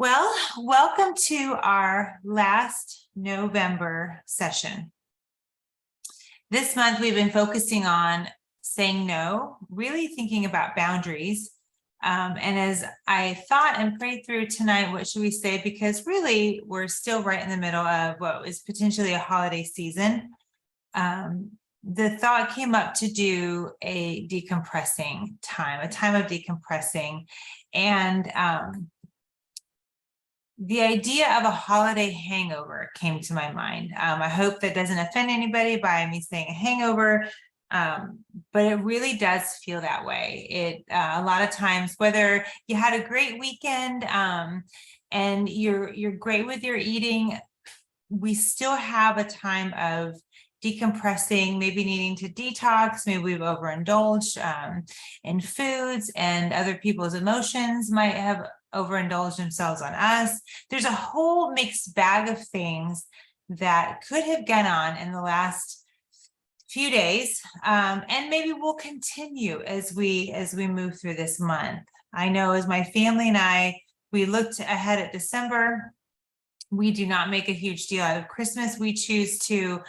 Well, welcome to our last November session. This month, we've been focusing on saying no, really thinking about boundaries. And as I thought and prayed through tonight, what should we say? Because really, we're still right in the middle of what is potentially a holiday season. The thought came up to do a decompressing time, a time of decompressing. And the idea of a holiday hangover came to my mind. I hope that doesn't offend anybody by me saying a hangover, but it really does feel that way. It a lot of times, whether you had a great weekend and you're great with your eating, we still have a time of decompressing, maybe needing to detox. Maybe we've overindulged in foods, and other people's emotions might have overindulged themselves on us. There's a whole mixed bag of things that could have gone on in the last few days, and maybe we'll continue as we move through this month. I know as my family and I, we looked ahead at December. We do not make a huge deal out of Christmas. We choose to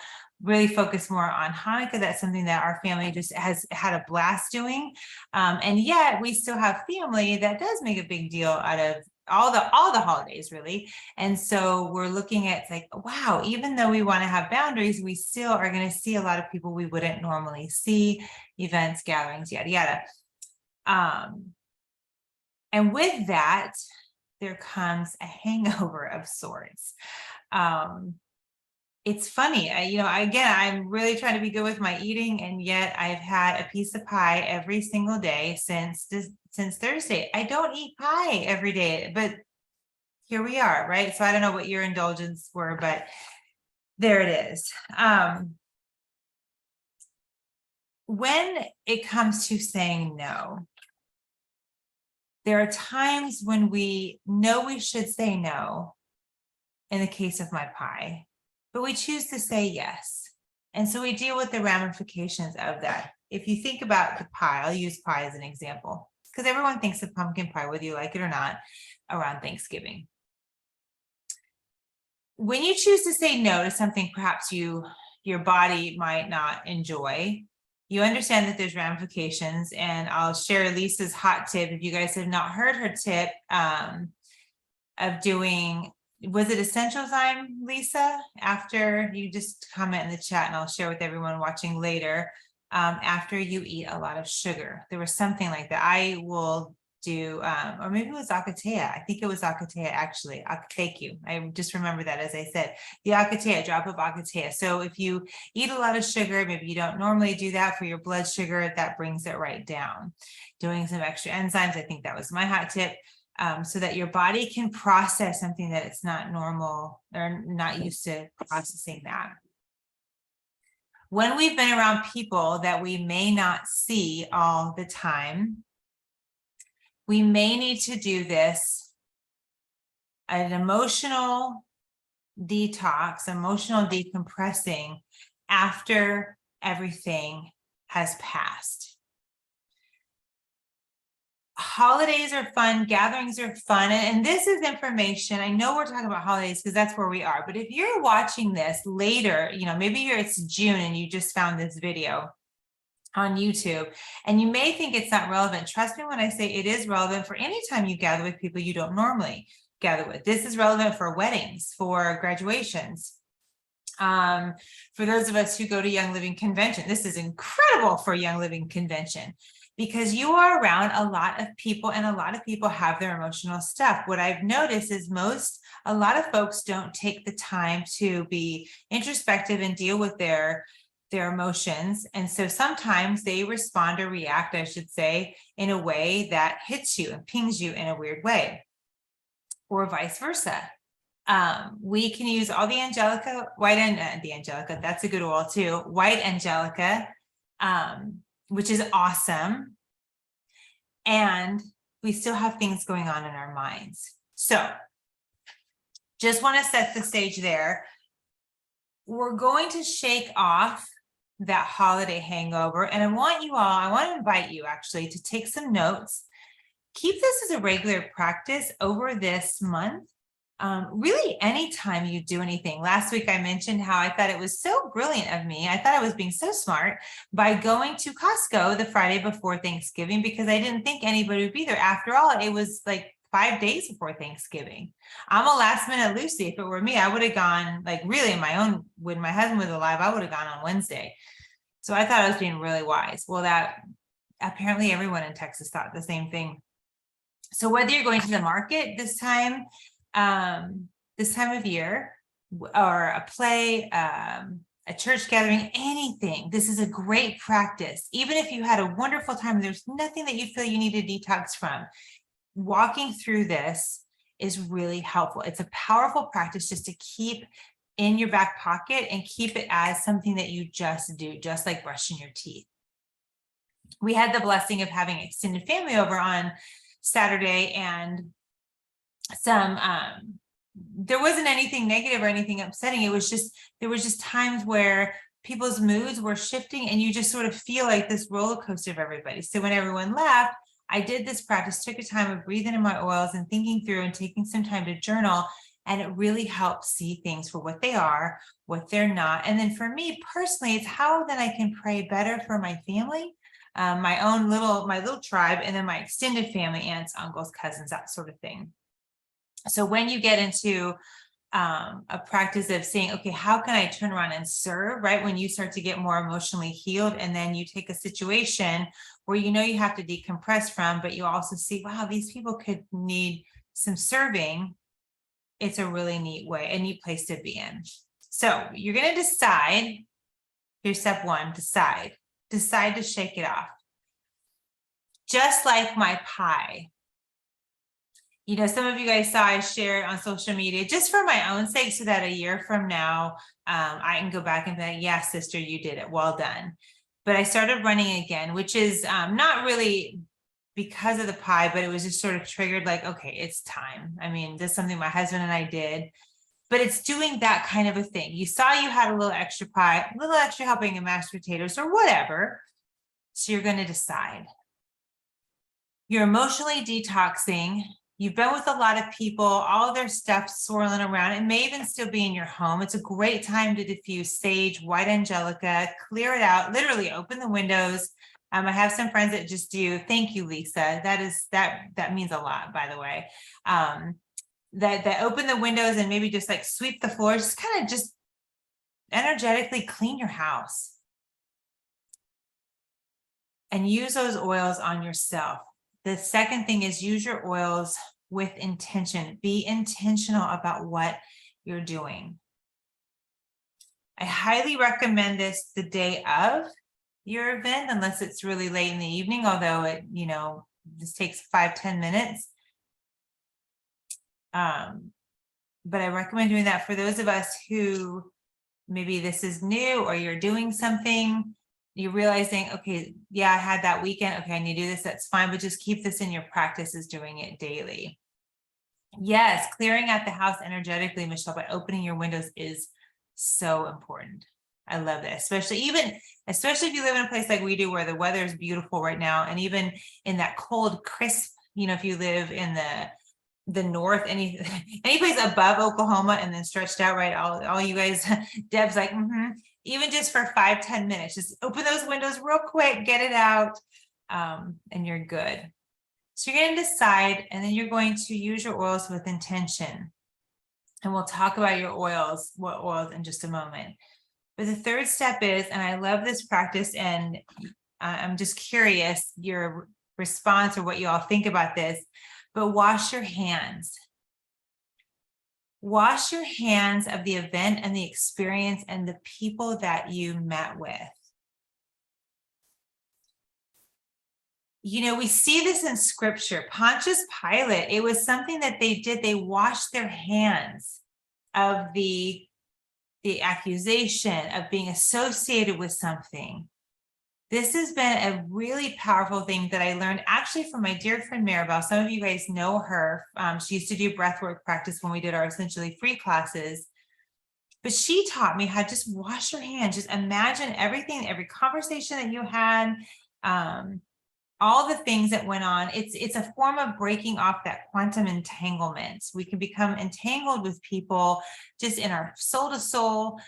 really focus more on Hanukkah. That's something that our family just has had a blast doing. And yet we still have family that does make a big deal out of all the holidays, really. And so we're looking at like, wow, even though we want to have boundaries, we still are going to see a lot of people we wouldn't normally see, events, gatherings, yada, yada. And with that, there comes a hangover of sorts. It's funny, again, I'm really trying to be good with my eating, and yet I've had a piece of pie every single day since Thursday. I don't eat pie every day, but here we are, right? So I don't know what your indulgences were, but there it is. When it comes to saying no, there are times when we know we should say no, in the case of my pie, but we choose to say yes. And so we deal with the ramifications of that. If you think about the pie, I'll use pie as an example, because everyone thinks of pumpkin pie, whether you like it or not, around Thanksgiving. When you choose to say no to something perhaps your body might not enjoy, you understand that there's ramifications. And I'll share Lisa's hot tip. If you guys have not heard her tip of doing, was it Essential Zyme, Lisa? After you just comment in the chat, and I'll share with everyone watching later. After you eat a lot of sugar, there was something like that. I will do, or maybe it was Akatea. I think it was Akatea, actually. Thank you. I just remember that, as I said, the Akatea, drop of Akatea. So if you eat a lot of sugar, maybe you don't normally do that for your blood sugar, that brings it right down. Doing some extra enzymes, I think that was my hot tip. So that your body can process something that it's not normal or not used to processing that. When we've been around people that we may not see all the time, we may need to do this, an emotional detox, emotional decompressing after everything has passed. Holidays are fun, gatherings are fun, and this is information. I know we're talking about holidays because that's where we are, but if you're watching this later, maybe it's June and you just found this video on YouTube and you may think it's not relevant. Trust me when I say it is relevant for any time you gather with people you don't normally gather with. This is relevant for weddings, for graduations. For those of us who go to Young Living Convention, this is incredible for Young Living Convention, because you are around a lot of people and a lot of people have their emotional stuff. What I've noticed is a lot of folks don't take the time to be introspective and deal with their emotions. And so sometimes they respond or react, I should say, in a way that hits you and pings you in a weird way, or vice versa. We can use all the Angelica, the Angelica, that's a good oil too, white Angelica, which is awesome. And we still have things going on in our minds. So just want to set the stage there. We're going to shake off that holiday hangover. And I want to invite you actually to take some notes. keep this as a regular practice over this month. Really, anytime you do anything. Last week, I mentioned how I thought it was so brilliant of me. I thought I was being so smart by going to Costco the Friday before Thanksgiving, because I didn't think anybody would be there. After all, it was like 5 days before Thanksgiving. I'm a last minute Lucy. If it were me, I would have gone, like, really in my own, when my husband was alive, I would have gone on Wednesday. So I thought I was being really wise. Well, that apparently everyone in Texas thought the same thing. So whether you're going to the market this time of year, or a play, a church gathering, anything, this is a great practice. Even if you had a wonderful time, there's nothing that you feel you need to detox from, walking through this is really helpful. It's a powerful practice just to keep in your back pocket and keep it as something that you just do, just like brushing your teeth. We had the blessing of having extended family over on Saturday, and there wasn't anything negative or anything upsetting. It was just, there was just times where people's moods were shifting and you just sort of feel like this roller coaster of everybody. So when everyone left, I did this practice, took a time of breathing in my oils and thinking through and taking some time to journal. And it really helps see things for what they are, what they're not. And then for me personally, it's how then I can pray better for my family, my little tribe, and then my extended family, aunts, uncles, cousins, that sort of thing. So when you get into a practice of saying, okay, how can I turn around and serve, right? When you start to get more emotionally healed, and then you take a situation where you know you have to decompress from, but you also see, wow, these people could need some serving. It's a really neat way, a neat place to be in. So you're going to decide, here's step one, decide to shake it off. Just like my pie. You know, some of you guys saw I shared on social media just for my own sake, so that a year from now, I can go back and be like, yeah, sister, you did it. Well done. But I started running again, which is not really because of the pie, but it was just sort of triggered like, okay, it's time. I mean, this is something my husband and I did, but it's doing that kind of a thing. You saw you had a little extra pie, a little extra helping of mashed potatoes or whatever. So you're going to decide. You're emotionally detoxing. You've been with a lot of people, all their stuff swirling around. It may even still be in your home. It's a great time to diffuse sage, white angelica, clear it out, literally open the windows. I have some friends that just do, thank you, Lisa. That means a lot, by the way. That open the windows and maybe just like sweep the floors, just kind of just energetically clean your house. And use those oils on yourself. The second thing is use your oils with intention. Be intentional about what you're doing. I highly recommend this the day of your event, unless it's really late in the evening, although it, you know, this takes 5-10 minutes. But I recommend doing that for those of us who maybe this is new, or you're doing something, you're realizing, okay, yeah, I had that weekend. Okay, I need to do this. That's fine. But just keep this in your practice as doing it daily. Yes, clearing out the house energetically, Michelle, by opening your windows is so important. I love that, especially if you live in a place like we do, where the weather is beautiful right now, and even in that cold, crisp, you know, if you live in the north, any place above Oklahoma and then stretched out, right? All you guys, Deb's like, even just for 5-10 minutes, just open those windows real quick, get it out, and you're good. So you're going to decide, and then you're going to use your oils with intention. And we'll talk about your oils, what oils, in just a moment. But the third step is, and I love this practice, and I'm just curious your response or what you all think about this, but wash your hands. Wash your hands of the event and the experience and the people that you met with. You know, we see this in scripture. Pontius Pilate, it was something that they did. They washed their hands of the accusation of being associated with something. This has been a really powerful thing that I learned actually from my dear friend Maribel. Some of you guys know her. She used to do breathwork practice when we did our Essentially Free classes. But she taught me how to just wash your hands. Just imagine everything, every conversation that you had, all the things that went on. It's a form of breaking off that quantum entanglement. We can become entangled with people just in our soul to soul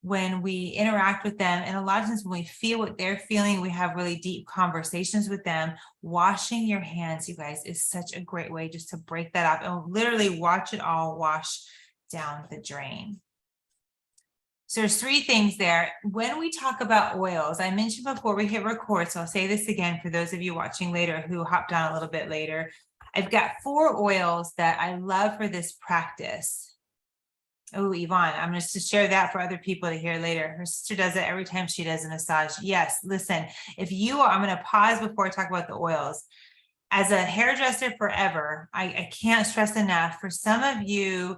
when we interact with them. And a lot of times when we feel what they're feeling, we have really deep conversations with them. Washing your hands, you guys, is such a great way just to break that up and literally watch it all wash down the drain. So there's three things there. When we talk about oils, I mentioned before we hit record, so I'll say this again for those of you watching later who hopped on a little bit later. I've got 4 oils that I love for this practice. Oh, Yvonne, I'm just to share that for other people to hear later. Her sister does it every time she does a massage. Yes, listen, if you are, I'm going to pause before I talk about the oils. As a hairdresser forever, I can't stress enough for some of you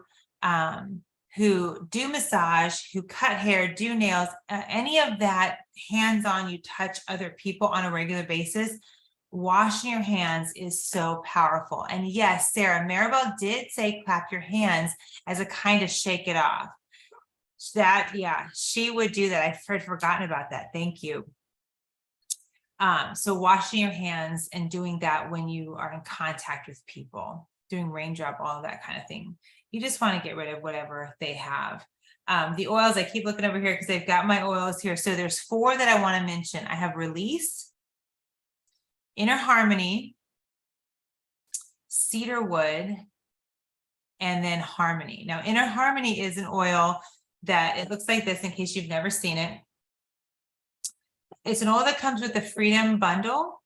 who do massage, who cut hair, do nails, any of that hands-on, you touch other people on a regular basis, washing your hands is so powerful. And yes, Sarah Maribel did say clap your hands as a kind of shake it off. That, yeah, she would do that. I've forgotten about that. Thank you. So washing your hands and doing that when you are in contact with people, doing raindrop, all of that kind of thing. You just want to get rid of whatever they have. The oils, I keep looking over here because they've got my oils here. So there's 4 that I want to mention. I have Release, Inner Harmony, Cedar Wood, and then Harmony. Now, Inner Harmony is an oil that it looks like this in case you've never seen it. It's an oil that comes with the Freedom Bundle.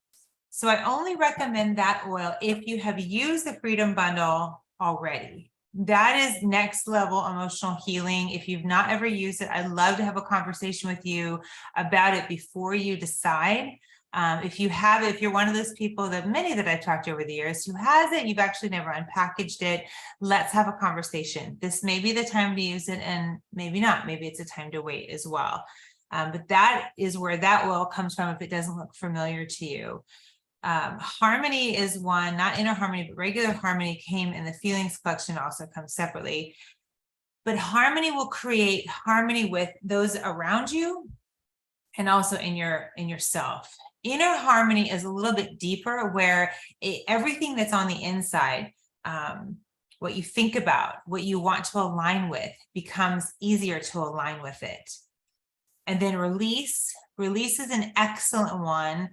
So I only recommend that oil if you have used the Freedom Bundle already. That is next level emotional healing. If you've not ever used it, I'd love to have a conversation with you about it before you decide. If you have it, if you're one of those people, that many that I've talked to over the years who has it, you've actually never unpackaged it, let's have a conversation. This may be the time to use it and maybe not. Maybe it's a time to wait as well. But that is where that oil comes from if it doesn't look familiar to you. Harmony is one, not Inner Harmony, but regular Harmony came in the Feelings collection, also comes separately. But Harmony will create harmony with those around you and also in yourself. Inner Harmony is a little bit deeper, where everything that's on the inside, what you think about, what you want to align with, becomes easier to align with it. And then Release is an excellent one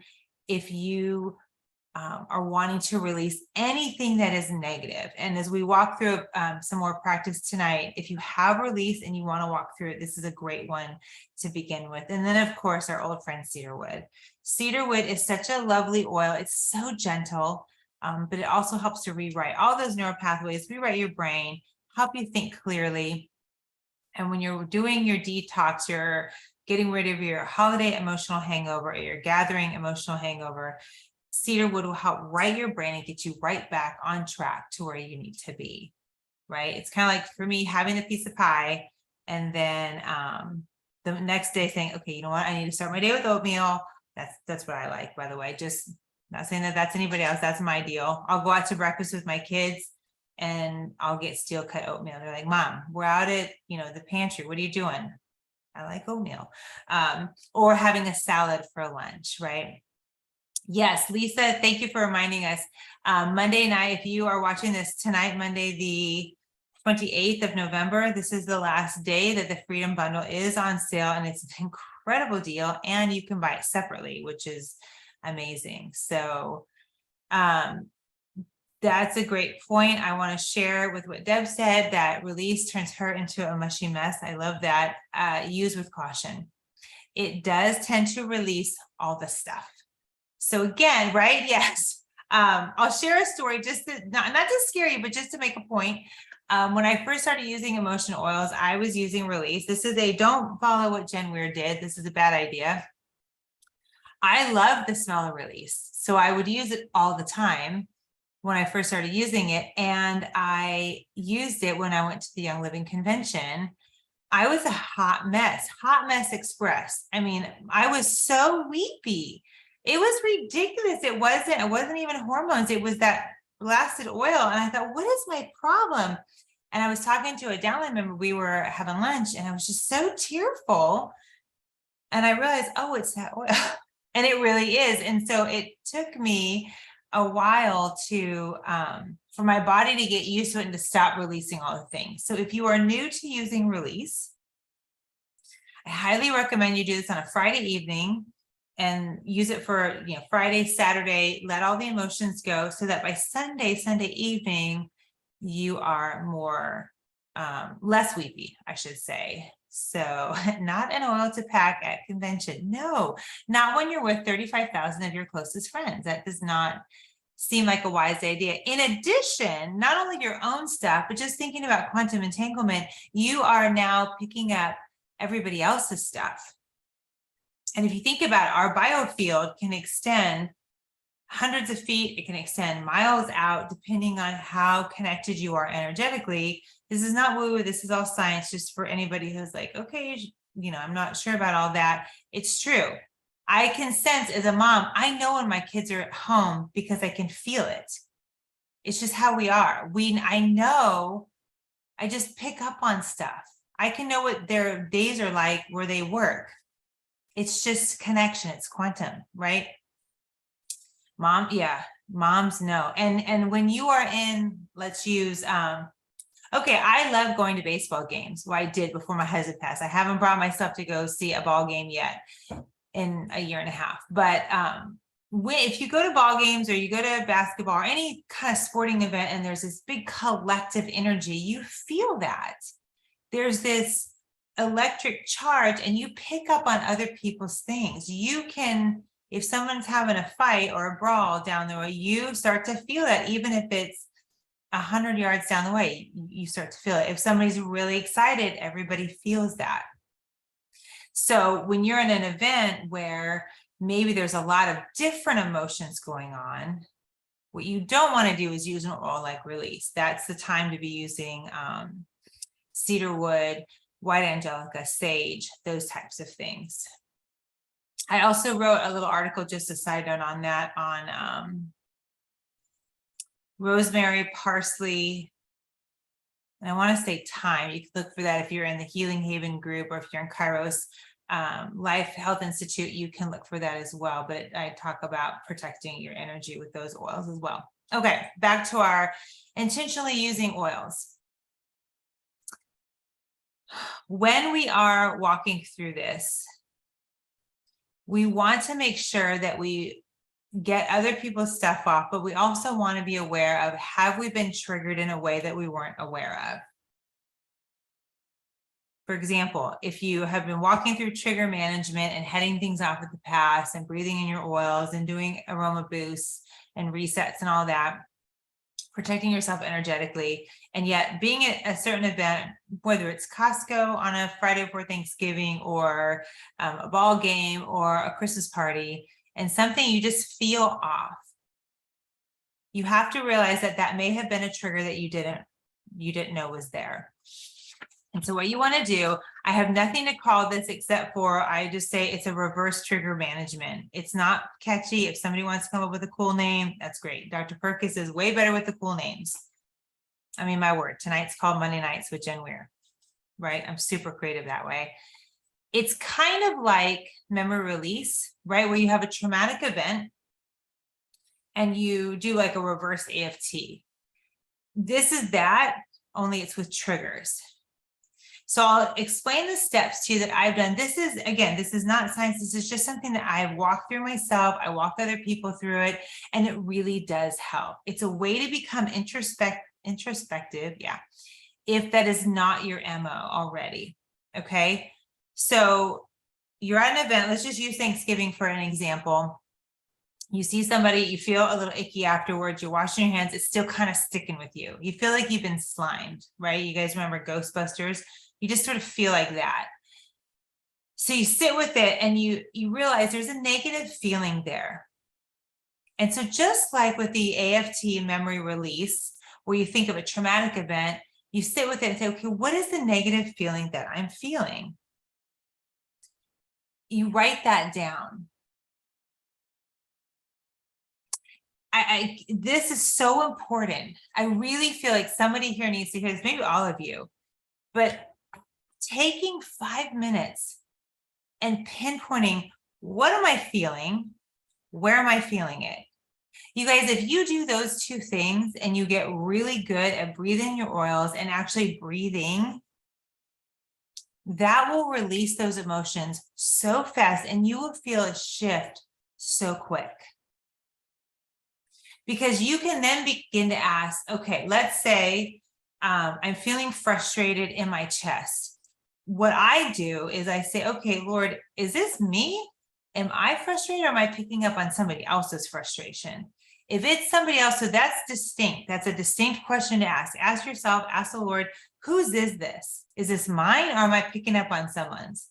if you are wanting to release anything that is negative. And as we walk through some more practice tonight, if you have Release and you want to walk through it, this is a great one to begin with. And then, of course, our old friend Cedar Wood. Cedar Wood is such a lovely oil. It's so gentle, but it also helps to rewrite all those neural pathways, rewrite your brain, help you think clearly. And when you're doing your detox, you're getting rid of your holiday emotional hangover, or your gathering emotional hangover, Cedar Wood will help right your brain and get you right back on track to where you need to be, right? It's kind of like, for me, having a piece of pie and then the next day saying, okay, you know what? I need to start my day with oatmeal. That's what I like, by the way. Just not saying that that's anybody else. That's my deal. I'll go out to breakfast with my kids and I'll get steel cut oatmeal. They're like, Mom, we're out at, the pantry. What are you doing? I like oatmeal. Or having a salad for lunch, right? Yes, Lisa, thank you for reminding us. Monday night, if you are watching this tonight, Monday, the 28th of November, this is the last day that the Freedom Bundle is on sale, and it's an incredible deal, and you can buy it separately, which is amazing. So that's a great point. I want to share with what Deb said, that Release turns her into a mushy mess. I love that. Use with caution. It does tend to release all the stuff. So again, right? Yes. I'll share a story just to not to scare you, but just to make a point. When I first started using emotion oils, I was using Release. This is don't follow what Jen Weir did. This is a bad idea. I love the smell of Release. So I would use it all the time when I first started using it. And I used it when I went to the Young Living Convention. I was a hot mess express. I mean, I was so weepy. It was ridiculous. It wasn't even hormones. It was that blasted oil. And I thought, what is my problem? And I was talking to a downline member. We were having lunch and I was just so tearful. And I realized, oh, it's that oil. And it really is. And so it took me a while to, for my body to get used to it and to stop releasing all the things. So if you are new to using release, I highly recommend you do this on a Friday evening and use it for, Friday, Saturday, let all the emotions go so that by Sunday evening, you are more, less weepy, I should say. So not an oil to pack at convention. No, not when you're with 35,000 of your closest friends. That does not seem like a wise idea. In addition, not only your own stuff, but just thinking about quantum entanglement, you are now picking up everybody else's stuff. And if you think about it, our biofield can extend hundreds of feet, it can extend miles out, depending on how connected you are energetically. This is not woo-woo, this is all science, just for anybody who's like, okay, I'm not sure about all that. It's true. I can sense as a mom, I know when my kids are at home because I can feel it. It's just how we are. I know, I just pick up on stuff. I can know what their days are like where they work. It's just connection. It's quantum, right? Moms know. And when you are in, let's use, okay, I love going to baseball games. Well, I did before my husband passed. I haven't brought myself to go see a ball game yet in a year and a half. But if you go to ball games or you go to basketball or any kind of sporting event and there's this big collective energy, you feel that. There's this electric charge and you pick up on other people's things. You can, if someone's having a fight or a brawl down the way, you start to feel that, even if it's 100 yards down the way, you start to feel it. If somebody's really excited, everybody feels that. So when you're in an event where maybe there's a lot of different emotions going on, what you don't want to do is use an oil like release. That's the time to be using cedarwood, white angelica, sage, those types of things. I also wrote a little article, just a side note on that, on rosemary, parsley, and I want to say thyme. You can look for that if you're in the Healing Haven group, or if you're in Kairos Life Health Institute, you can look for that as well. But I talk about protecting your energy with those oils as well. Okay, back to our intentionally using oils. When we are walking through this, we want to make sure that we get other people's stuff off, but we also want to be aware of, have we been triggered in a way that we weren't aware of? For example, if you have been walking through trigger management and heading things off with the past and breathing in your oils and doing aroma boosts and resets and all that, protecting yourself energetically, and yet being at a certain event, whether it's Costco on a Friday before Thanksgiving or a ball game or a Christmas party, and something you just feel off, you have to realize that that may have been a trigger that you didn't know was there. And so what you want to do, I have nothing to call this except for, I just say it's a reverse trigger management. It's not catchy. If somebody wants to come up with a cool name, that's great. Dr. Perkins is way better with the cool names. I mean, my word, tonight's called Monday Nights with Jen Weir, right? I'm super creative that way. It's kind of like memory release, right? Where you have a traumatic event and you do like a reverse AFT. This is that, only it's with triggers. So I'll explain the steps to you that I've done. This is, again, this is not science. This is just something that I've walked through myself. I walk other people through it, and it really does help. It's a way to become introspective. Yeah. If that is not your MO already. Okay. So you're at an event. Let's just use Thanksgiving for an example. You see somebody, you feel a little icky afterwards, you're washing your hands, it's still kind of sticking with you. You feel like you've been slimed, right? You guys remember Ghostbusters? You just sort of feel like that. So you sit with it and you realize there's a negative feeling there. And so just like with the AFT memory release, where you think of a traumatic event, you sit with it and say, okay, what is the negative feeling that I'm feeling? You write that down. This is so important. I really feel like somebody here needs to hear this, maybe all of you, but taking 5 minutes and pinpointing, What am I feeling? Where am I feeling it? You guys, if you do those two things and you get really good at breathing your oils and actually breathing, that will release those emotions so fast and you will feel a shift so quick. Because you can then begin to ask, okay, let's say I'm feeling frustrated in my chest. What I do is I say, okay, Lord, is this me? Am I frustrated or am I picking up on somebody else's frustration? If it's somebody else, so that's distinct. That's a distinct question to ask. Ask yourself, ask the Lord, whose is this? Is this mine or am I picking up on someone's?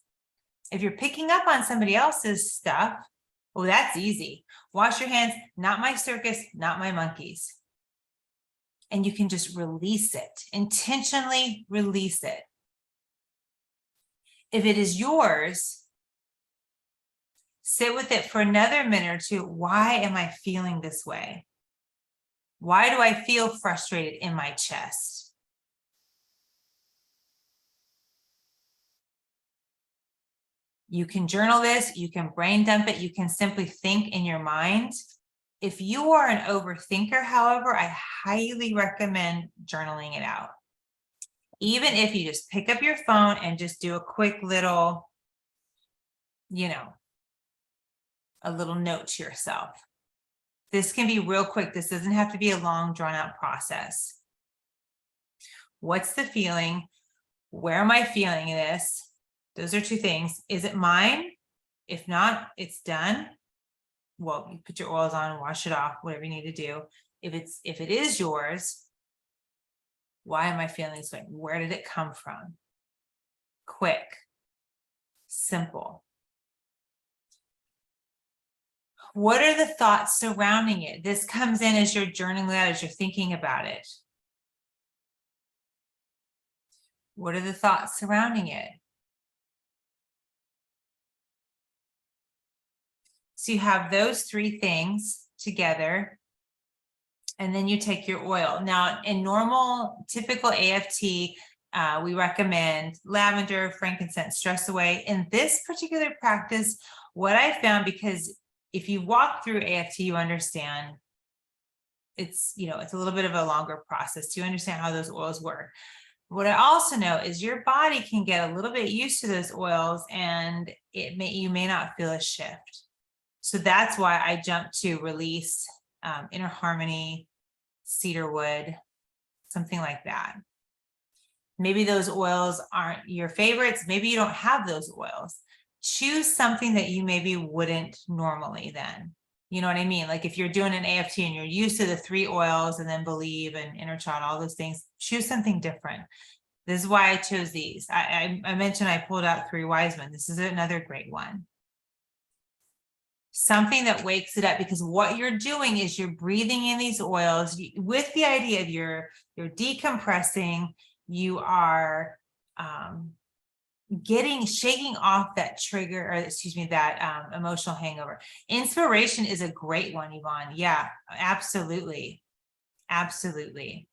If you're picking up on somebody else's stuff, well, that's easy. Wash your hands, not my circus, not my monkeys. And you can just release it, intentionally release it. If it is yours, sit with it for another minute or two. Why am I feeling this way? Why do I feel frustrated in my chest? You can journal this, you can brain dump it, you can simply think in your mind. If you are an overthinker, however, I highly recommend journaling it out. Even if you just pick up your phone and just do a quick little, a little note to yourself. This can be real quick. This doesn't have to be a long, drawn out process. What's the feeling? Where am I feeling this? Those are two things. Is it mine? If not, it's done. Well, you put your oils on, wash it off, whatever you need to do. If it is yours, why am I feeling this way? Where did it come from? Quick, simple. What are the thoughts surrounding it? This comes in as you're journaling out, as you're thinking about it. What are the thoughts surrounding it? So you have those three things together, and then you take your oil. Now, in normal, typical AFT, we recommend lavender, frankincense, stress away. In this particular practice, what I found, because if you walk through AFT, you understand it's a little bit of a longer process to understand how those oils work. What I also know is your body can get a little bit used to those oils, and you may not feel a shift. So that's why I jumped to release, Inner Harmony, cedarwood, something like that. Maybe those oils aren't your favorites. Maybe you don't have those oils. Choose something that you maybe wouldn't normally then. You know what I mean? Like if you're doing an AFT and you're used to the 3 oils and then Believe and Inner Child, all those things, choose something different. This is why I chose these. I mentioned I pulled out 3 wise men. This is another great one. Something that wakes it up, because what you're doing is you're breathing in these oils with the idea of you're decompressing, you are shaking off that trigger, or excuse me, that emotional hangover. Inspiration is a great one, Yvonne. Yeah, absolutely. Absolutely.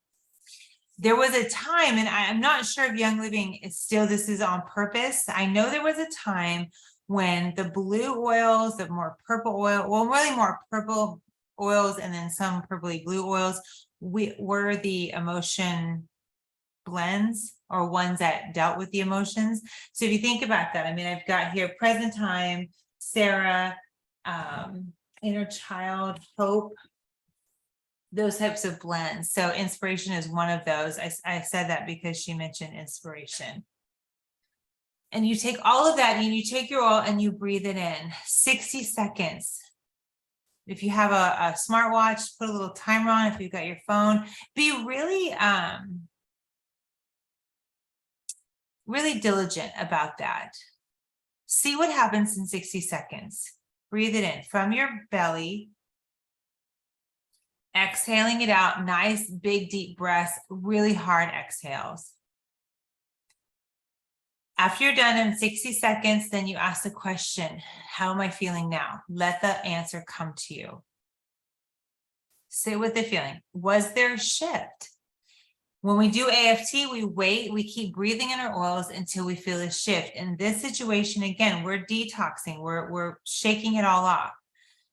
There was a time, and I'm not sure if Young Living is still, this is on purpose. I know there was a time when the blue oils, the more purple oil, well, really more purple oils and then some purpley blue oils were the emotion blends, or ones that dealt with the emotions. So if you think about that, I mean, I've got here Present Time, Sarah, Inner Child, Hope, those types of blends. So inspiration is one of those. I said that because she mentioned inspiration. And you take all of that and you take your oil and you breathe it in 60 seconds. If you have a smartwatch, put a little timer on. If you've got your phone, be really, really diligent about that. See what happens in 60 seconds. Breathe it in from your belly. Exhaling it out, nice, big, deep breaths, really hard exhales. After you're done in 60 seconds, then you ask the question, how am I feeling now? Let the answer come to you. Sit with the feeling. Was there a shift? When we do AFT, we wait, we keep breathing in our oils until we feel a shift. In this situation, again, we're detoxing, we're shaking it all off.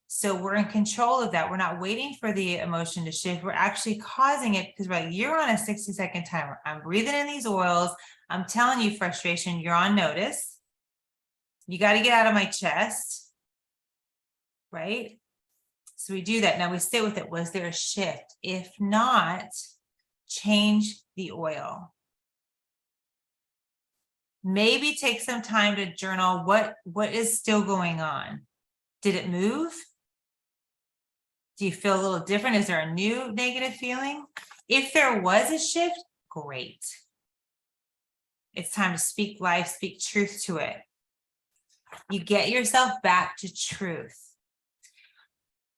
So we're in control of that. We're not waiting for the emotion to shift. We're actually causing it because we're like, you're on a 60-second timer. I'm breathing in these oils. I'm telling you, frustration, you're on notice. You got to get out of my chest, right? So we do that. Now we sit with it. Was there a shift? If not, change the oil. Maybe take some time to journal what is still going on. Did it move? Do you feel a little different? Is there a new negative feeling? If there was a shift, great. It's time to speak life, speak truth to it. You get yourself back to truth.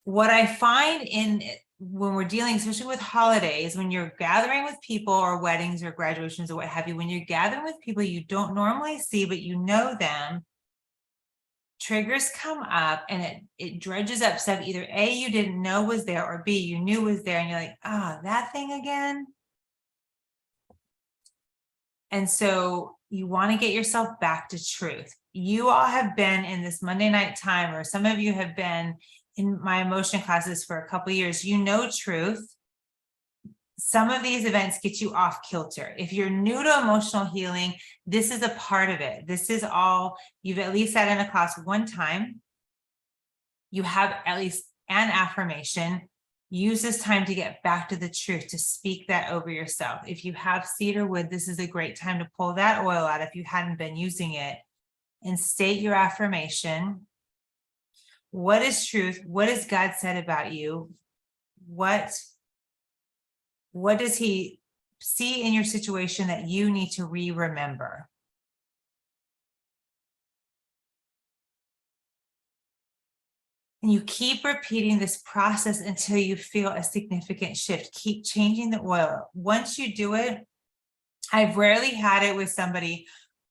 What I find when we're dealing, especially with holidays, when you're gathering with people or weddings or graduations or what have you, when you're gathering with people you don't normally see, but you know them, triggers come up and it dredges up stuff either A, you didn't know was there, or B, you knew was there and you're like, that thing again. And so you want to get yourself back to truth. You all have been in this Monday night time, or some of you have been in my emotion classes for a couple of years. You know truth. Some of these events get you off kilter. If you're new to emotional healing, this is a part of it. This is all, you've at least sat in a class one time. You have at least an affirmation. Use this time to get back to the truth, to speak that over yourself. If you have cedar wood, this is a great time to pull that oil out if you hadn't been using it, and state your affirmation. What is truth? What has God said about you? What does he see in your situation that you need to remember? And you keep repeating this process until you feel a significant shift. Keep changing the oil. Once you do it, I've rarely had it with somebody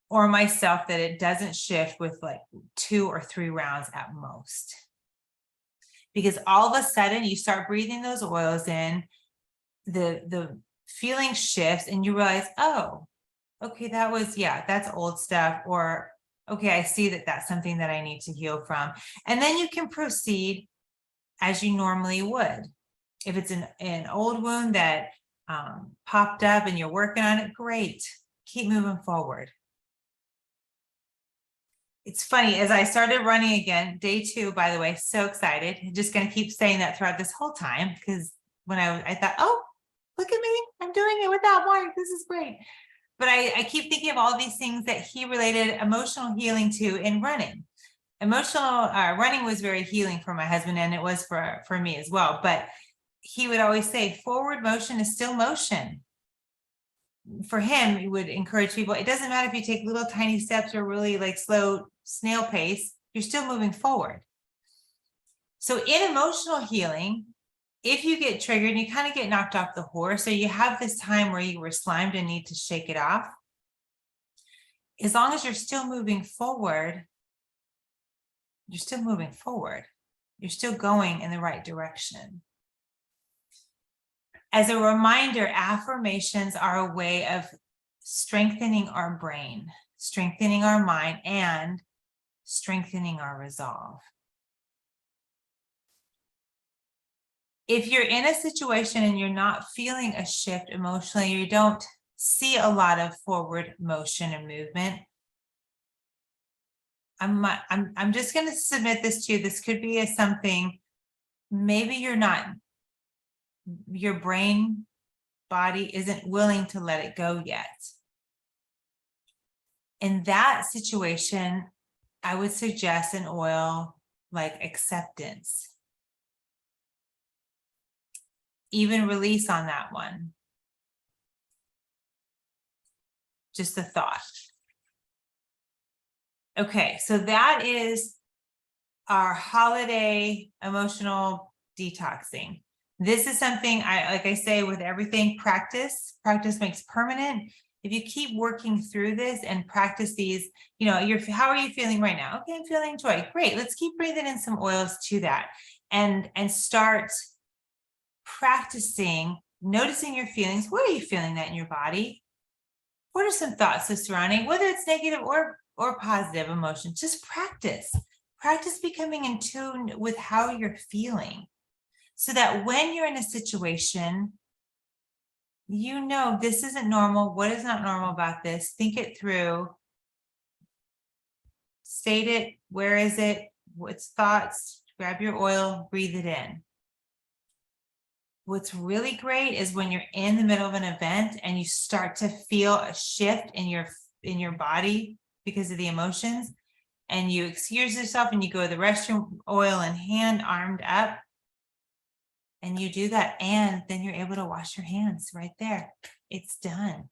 or myself that it doesn't shift with like 2 or 3 rounds at most. Because all of a sudden you start breathing those oils in, the feeling shifts and you realize, oh, okay, that's old stuff, or okay, I see that that's something that I need to heal from. And then you can proceed as you normally would. If it's an old wound that popped up and you're working on it, great, keep moving forward. It's funny, as I started running again, day 2, by the way, so excited. I'm just going to keep saying that throughout this whole time, because when I thought, oh, look at me, I'm doing it without Mark, this is great. But I keep thinking of all these things that he related emotional healing to in running. Emotional running was very healing for my husband, and it was for me as well. But he would always say, forward motion is still motion. For him, he would encourage people, it doesn't matter if you take little tiny steps or really like slow snail pace, you're still moving forward. So in emotional healing, if you get triggered, you kind of get knocked off the horse, so you have this time where you were slimed and need to shake it off. As long as you're still moving forward, you're still moving forward. You're still going in the right direction. As a reminder, affirmations are a way of strengthening our brain, strengthening our mind, and strengthening our resolve. If you're in a situation and you're not feeling a shift emotionally, you don't see a lot of forward motion and movement, I'm just going to submit this to you. This could be something, maybe your brain body isn't willing to let it go yet. In that situation, I would suggest an oil like acceptance. Even release on that one. Just a thought. Okay, so that is our holiday emotional detoxing. This is something like I say with everything, practice makes permanent. If you keep working through this and practice these, how are you feeling right now? Okay, I'm feeling joy. Great. Let's keep breathing in some oils to that and start practicing noticing your feelings. Where are you feeling that in your body? What are some thoughts that's surrounding, whether it's negative or positive emotions? Just practice. Practice becoming in tune with how you're feeling, so that when you're in a situation, you know this isn't normal. What is not normal about this? Think it through. State it. Where is it? What's thoughts? Grab your oil, breathe it in. What's really great is when you're in the middle of an event and you start to feel a shift in your body because of the emotions, and you excuse yourself and you go to the restroom, oil in hand, armed up, and you do that, and then you're able to wash your hands right there. It's done.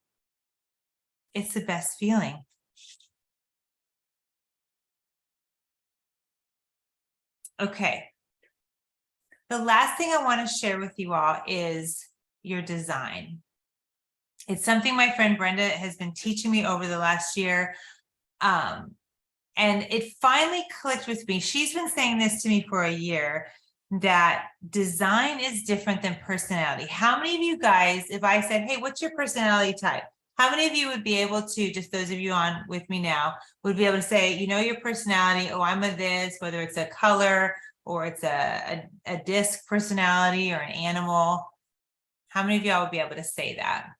It's the best feeling. Okay. The last thing I want to share with you all is your design. It's something my friend Brenda has been teaching me over the last year. And it finally clicked with me. She's been saying this to me for a year, that design is different than personality. How many of you guys, if I said, hey, what's your personality type? How many of you would be able to, just those of you on with me now, would be able to say, you know, your personality, oh, I'm a this, whether it's a color or it's a disc personality or an animal? How many of y'all would be able to say that?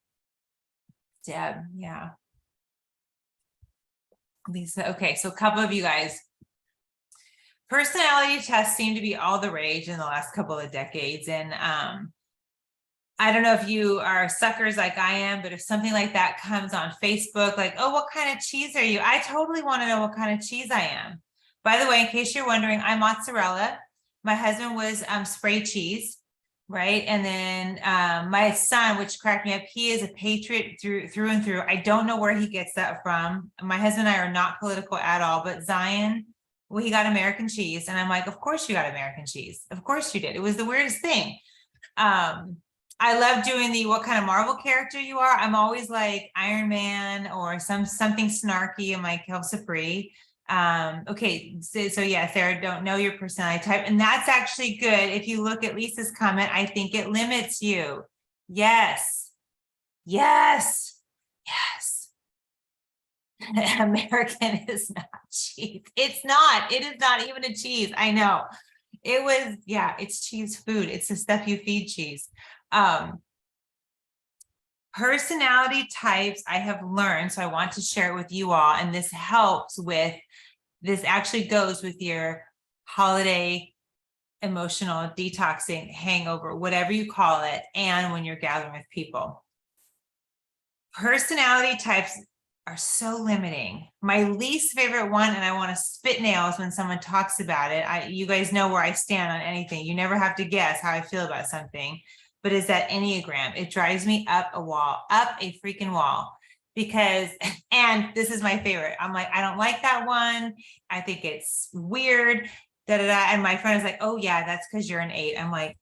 Deb, yeah. Lisa, okay, so a couple of you guys. Personality tests seem to be all the rage in the last couple of decades. And I don't know if you are suckers like I am, but if something like that comes on Facebook, like, oh, what kind of cheese are you? I totally want to know what kind of cheese I am. By the way, in case you're wondering, I'm mozzarella. My husband was spray cheese, right? And then my son, which cracked me up, he is a patriot through and through. I don't know where he gets that from. My husband and I are not political at all, but Zion, well, he got American cheese. And I'm like, of course you got American cheese. Of course you did. It was the weirdest thing. I love doing the what kind of Marvel character you are. I'm always like Iron Man or something snarky. I'm like Elsa Free. Okay, so yeah, Sarah, don't know your personality type. And that's actually good. If you look at Lisa's comment, I think it limits you. Yes. Yes. Yes. American is not cheese. It's not. It is not even a cheese. I know. It was, yeah, it's cheese food. It's the stuff you feed cheese. Personality types I have learned, so I want to share it with you all, and this helps with, this actually goes with your holiday emotional detoxing, hangover, whatever you call it, and when you're gathering with people. Personality types are so limiting. My least favorite one, and I want to spit nails when someone talks about it, you guys know where I stand on anything. You never have to guess how I feel about something, but is that Enneagram. It drives me up a wall, up a freaking wall, because, and this is my favorite. I'm like, I don't like that one. I think it's weird, da, da, da. And my friend is like, oh yeah, that's because you're an 8. I'm like,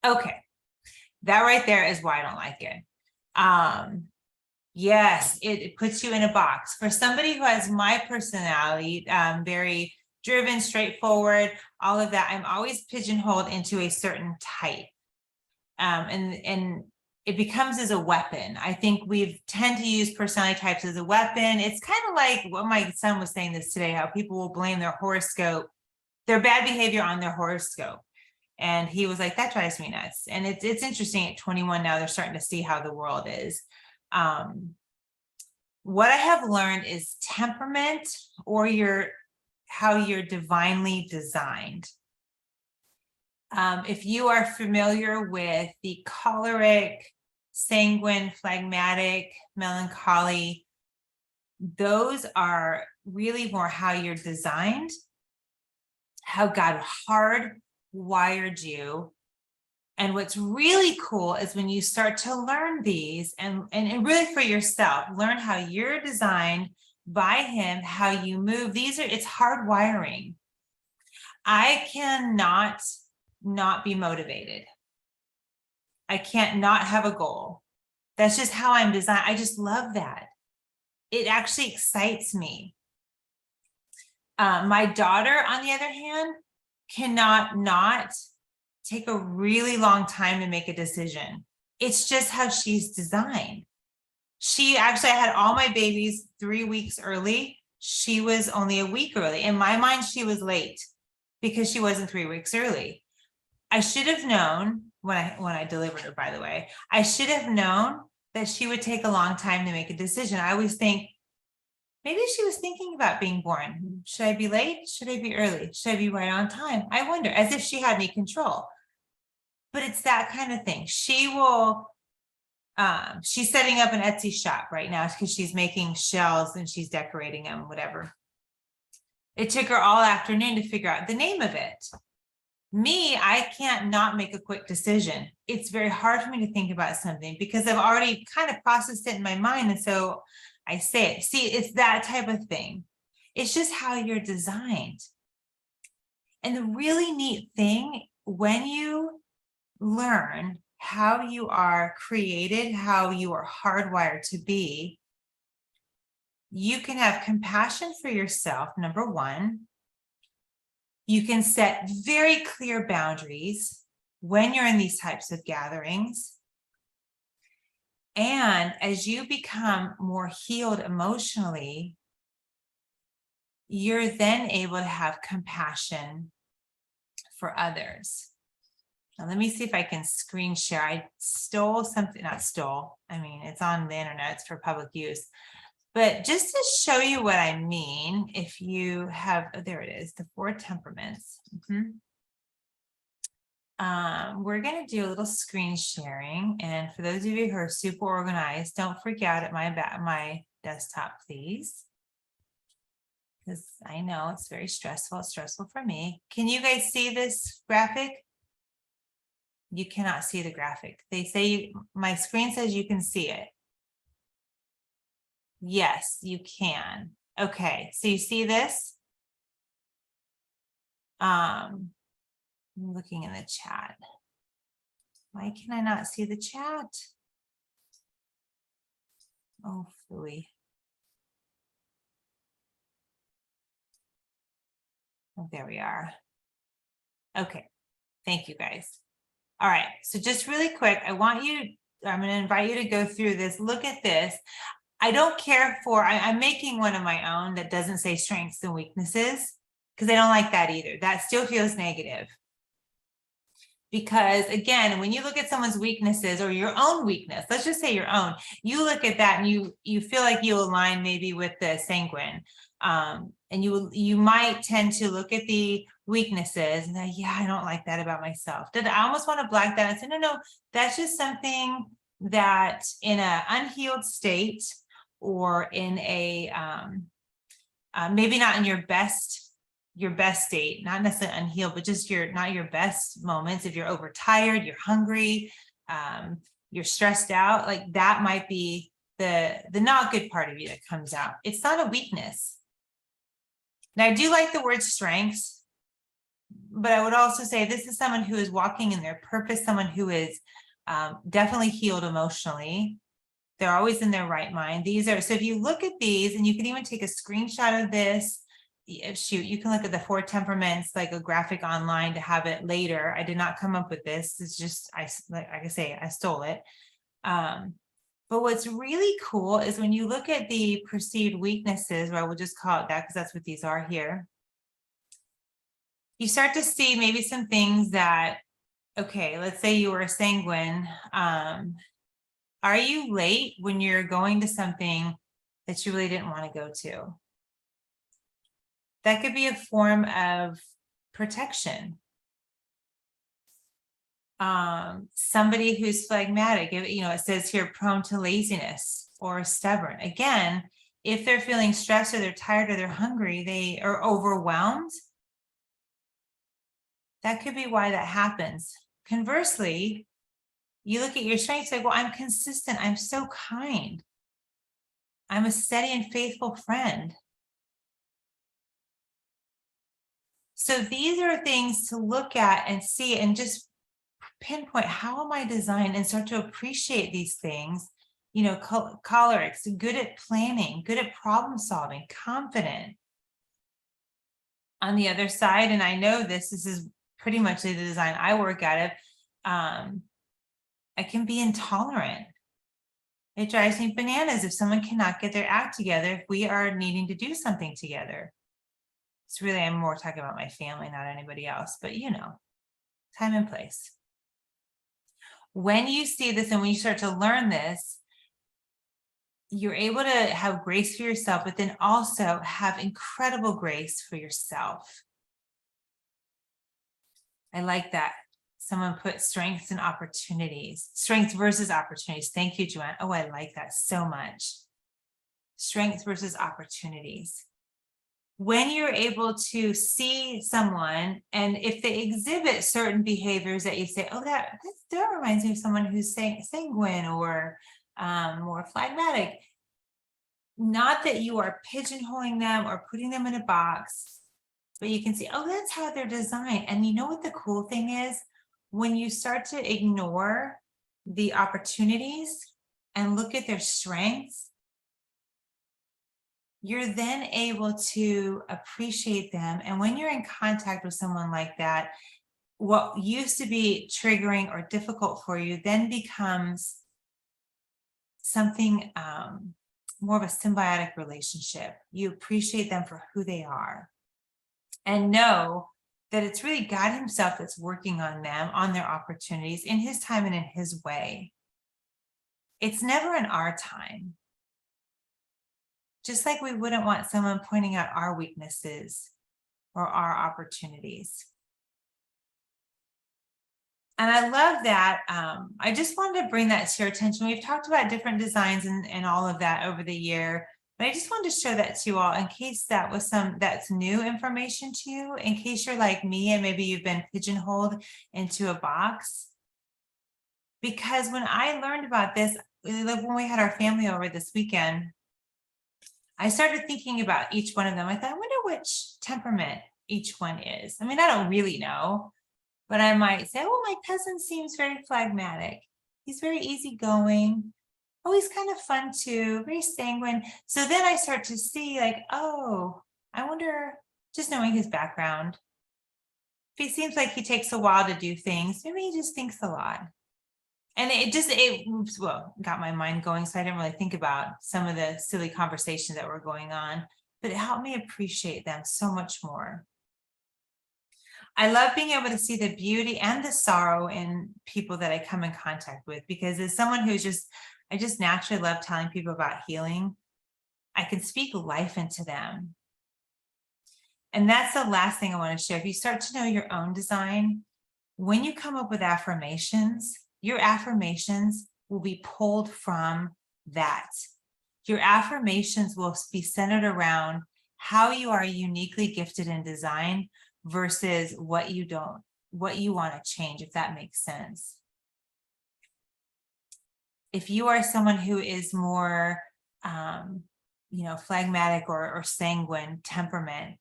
okay, that right there is why I don't like it. Yes, it puts you in a box. For somebody who has my personality, very driven, straightforward, all of that, I'm always pigeonholed into a certain type. And it becomes as a weapon. I think we tend to use personality types as a weapon. It's kind of like what my son was saying this today, how people will blame their horoscope, their bad behavior on their horoscope. And he was like, that drives me nuts. And it's interesting at 21 now, they're starting to see how the world is. What I have learned is temperament, or how you're divinely designed. If you are familiar with the choleric, sanguine, phlegmatic, melancholy, those are really more how you're designed, how God hardwired you. And what's really cool is when you start to learn these and really for yourself, learn how you're designed by him, how you move. It's hardwiring. I cannot not be motivated. I can't not have a goal. That's just how I'm designed. I just love that. It actually excites me. My daughter, on the other hand, cannot not take a really long time to make a decision. It's just how she's designed. She actually, I had all my babies 3 weeks early. She was only a week early. In my mind, she was late because she wasn't 3 weeks early. I should have known when I delivered her, by the way, I should have known that she would take a long time to make a decision. I always think, maybe she was thinking about being born. Should I be late? Should I be early? Should I be right on time? I wonder, as if she had any control. But it's that kind of thing. She will, she's setting up an Etsy shop right now because she's making shells and she's decorating them, whatever. It took her all afternoon to figure out the name of it. Me, I can't not make a quick decision. It's very hard for me to think about something because I've already kind of processed it in my mind. And so I say it. See, it's that type of thing. It's just how you're designed. And the really neat thing, when you learn how you are created, how you are hardwired to be, you can have compassion for yourself, number one. You can set very clear boundaries when you're in these types of gatherings. And as you become more healed emotionally, you're then able to have compassion for others. Now, let me see if I can screen share. I stole something, not stole. I mean, it's on the internet, it's for public use. But just to show you what I mean, if you have, oh, there it is, the 4 temperaments. We're going to do a little screen sharing. And for those of you who are super organized, don't freak out at my desktop, please. Because I know it's very stressful. It's stressful for me. Can you guys see this graphic? You cannot see the graphic. They say, my screen says you can see it. Yes, you can. Okay, so you see this? I'm looking in the chat. Why can I not see the chat? Oh, phooey. Oh, there we are. Okay, thank you guys. All right, so just really quick, I'm going to invite you to go through this. Look at this. I don't care for, I'm making one of my own that doesn't say strengths and weaknesses because I don't like that either. That still feels negative. Because again, when you look at someone's weaknesses or your own weakness, let's just say your own, you look at that and you feel like you align maybe with the sanguine. And you might tend to look at the weaknesses and yeah, I don't like that about myself. I almost want to black that and say, no, that's just something that in an unhealed state or in a maybe not in your best state, not necessarily unhealed, but just not your best moments. If you're overtired, you're hungry, you're stressed out, like that might be the not good part of you that comes out. It's not a weakness. Now, I do like the word strengths, but I would also say this is someone who is walking in their purpose, someone who is definitely healed emotionally. They're always in their right mind. These are, so if you look at these, and you can even take a screenshot of this, shoot, you can look at the 4 temperaments, like a graphic online to have it later. I did not come up with this. It's just, like I say, I stole it. But what's really cool is when you look at the perceived weaknesses, or I will just call it that because that's what these are here. You start to see maybe some things that, okay, let's say you were a sanguine. Are you late when you're going to something that you really didn't want to go to? That could be a form of protection. Somebody who's phlegmatic, it says here prone to laziness or stubborn. Again, if they're feeling stressed or they're tired or they're hungry, they are overwhelmed. That could be why that happens. Conversely, you look at your strengths, say, well, I'm consistent. I'm so kind. I'm a steady and faithful friend. So these are things to look at and see and just pinpoint, how am I designed, and start to appreciate these things. Cholerics, good at planning, good at problem solving, confident. On the other side, and I know this is pretty much the design I work out of, I can be intolerant. It drives me bananas if someone cannot get their act together, if we are needing to do something together. It's really, I'm more talking about my family, not anybody else, but you know, time and place. When you see this and when you start to learn this, you're able to have grace for yourself, but then also have incredible grace for yourself. I like that. Someone put strengths and opportunities, strengths versus opportunities. Thank you, Joanne. Oh, I like that so much. Strengths versus opportunities. When you're able to see someone, and if they exhibit certain behaviors that you say, oh, that reminds me of someone who's sanguine or more phlegmatic. Not that you are pigeonholing them or putting them in a box, but you can see, oh, that's how they're designed. And you know what the cool thing is? When you start to ignore the opportunities and look at their strengths, you're then able to appreciate them. And when you're in contact with someone like that, what used to be triggering or difficult for you then becomes something more of a symbiotic relationship. You appreciate them for who they are and know that it's really God himself that's working on them, on their opportunities in his time and in his way. It's never in our time. Just like we wouldn't want someone pointing out our weaknesses or our opportunities. And I love that. I just wanted to bring that to your attention. We've talked about different designs and all of that over the year, but I just wanted to show that to you all in case that was that's new information to you, in case you're like me and maybe you've been pigeonholed into a box. Because when I learned about this, like when we had our family over this weekend, I started thinking about each one of them. I thought, I wonder which temperament each one is. I mean, I don't really know. But I might say, oh, my cousin seems very phlegmatic. He's very easygoing. Oh, he's kind of fun too, very sanguine. So then I start to see like, oh, I wonder, just knowing his background, if he seems like he takes a while to do things, maybe he just thinks a lot. And it got my mind going. So I didn't really think about some of the silly conversations that were going on, but it helped me appreciate them so much more. I love being able to see the beauty and the sorrow in people that I come in contact with, because as someone who's I just naturally love telling people about healing. I can speak life into them. And that's the last thing I want to share. If you start to know your own design, when you come up with affirmations, your affirmations will be pulled from that. Your affirmations will be centered around how you are uniquely gifted in design versus what you want to change, if that makes sense. If you are someone who is more, phlegmatic or sanguine temperament,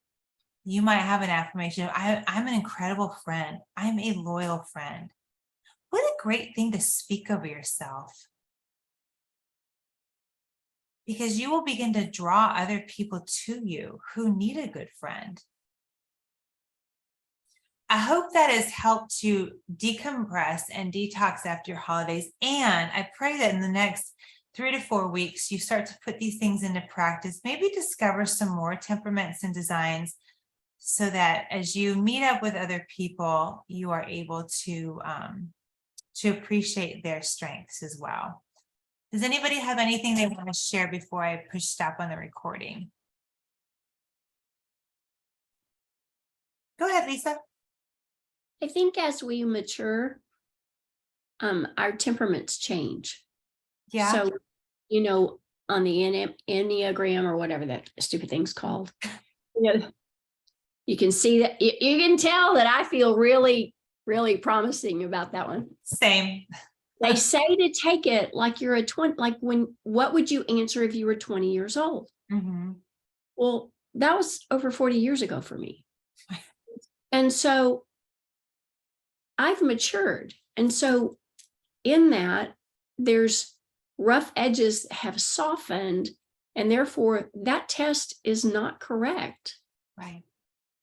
you might have an affirmation. I'm an incredible friend. I'm a loyal friend. What a great thing to speak over yourself. Because you will begin to draw other people to you who need a good friend. I hope that has helped to decompress and detox after your holidays. And I pray that in the next 3 to 4 weeks, you start to put these things into practice, maybe discover some more temperaments and designs so that as you meet up with other people, you are able to appreciate their strengths as well. Does anybody have anything they want to share before I push stop on the recording? Go ahead, Lisa. I think as we mature, our temperaments change. Yeah. So, on the Enneagram or whatever that stupid thing's called, you can see that you can tell that I feel really, really promising about that one. Same. They say to take it like you're a 20, like what would you answer if you were 20 years old? Mm-hmm. Well, that was over 40 years ago for me. And so I've matured. And so in that, there's rough edges have softened, and therefore that test is not correct. Right.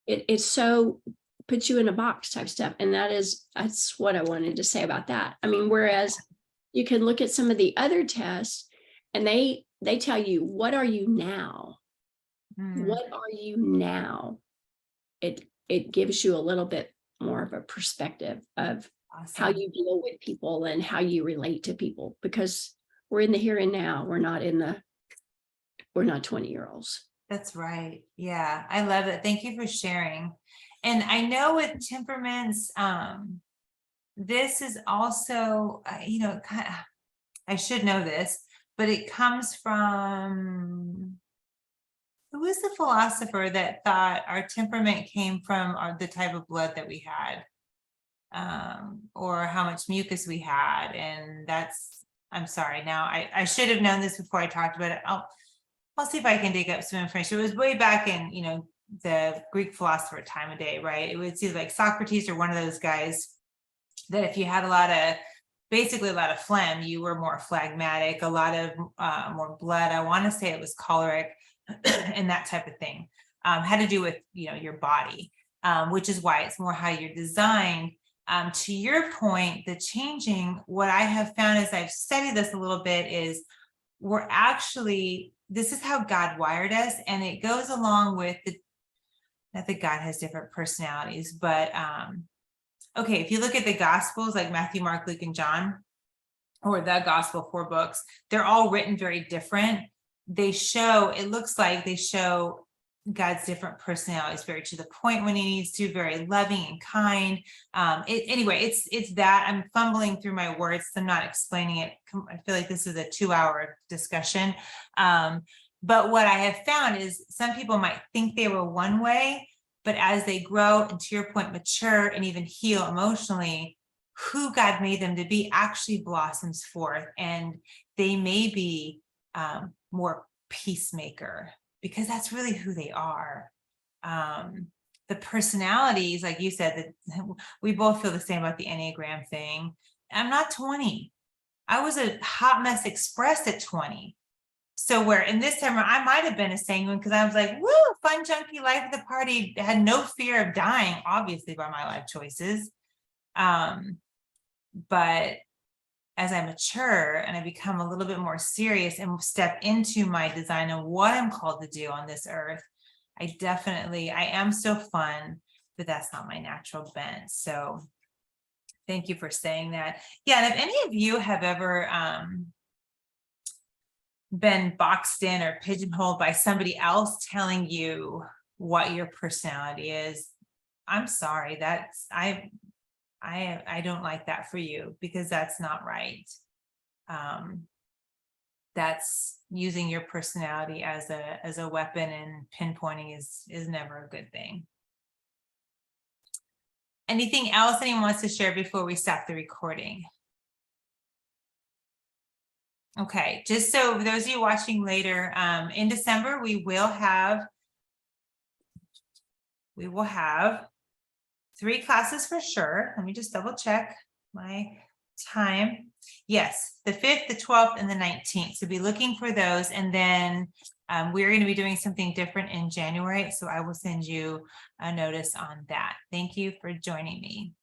It's so put you in a box type stuff. And that's what I wanted to say about that. I mean, whereas you can look at some of the other tests and they tell you, what are you now? What are you now? It gives you a little bit more of a perspective of how you deal with people and how you relate to people, because we're in the here and now. We're not 20-year-olds. That's right. Yeah, I love it. Thank you for sharing. And I know with temperaments, this is also, I should know this, but it comes from, who was the philosopher that thought our temperament came from the type of blood that we had, or how much mucus we had. And I'm sorry. Now I should have known this before I talked about it. I'll see if I can dig up some information. It was way back in, the Greek philosopher time of day, right? It was either like Socrates or one of those guys that if you had a lot of phlegm, you were more phlegmatic, a lot of more blood. I want to say it was choleric and that type of thing. Had to do with, your body, which is why it's more how you're designed. To your point, the changing, what I have found as I've studied this a little bit is this is how God wired us. And it goes along with not that God has different personalities, but okay, if you look at the Gospels, like Matthew, Mark, Luke, and John, or the Gospel 4 books, they're all written very different. It looks like they show God's different personalities, very to the point when he needs to, very loving and kind. It's that I'm fumbling through my words. So I'm not explaining it. I feel like this is a 2-hour discussion. But what I have found is some people might think they were one way, but as they grow and, to your point, mature and even heal emotionally, who God made them to be actually blossoms forth, and they may be more peacemaker, because that's really who they are. The personalities, like you said, that we both feel the same about the Enneagram thing. I'm not 20. I was a hot mess expressed at 20. So where in this time I might have been a sanguine, because I was like, woo, fun, junky life at the party, had no fear of dying, obviously, by my life choices. But as I mature and I become a little bit more serious and step into my design and what I'm called to do on this earth, I am still fun, but that's not my natural bent. So thank you for saying that. Yeah, and if any of you have ever been boxed in or pigeonholed by somebody else telling you what your personality is, I'm sorry. I don't like that for you, because that's not right. That's using your personality as a weapon, and pinpointing is never a good thing. Anything else anyone wants to share before we stop the recording? Okay, just so for those of you watching later, in December, we will have 3 classes for sure. Let me just double check my time. Yes, the 5th, the 12th, and the 19th. So be looking for those. And then we're going to be doing something different in January. So I will send you a notice on that. Thank you for joining me.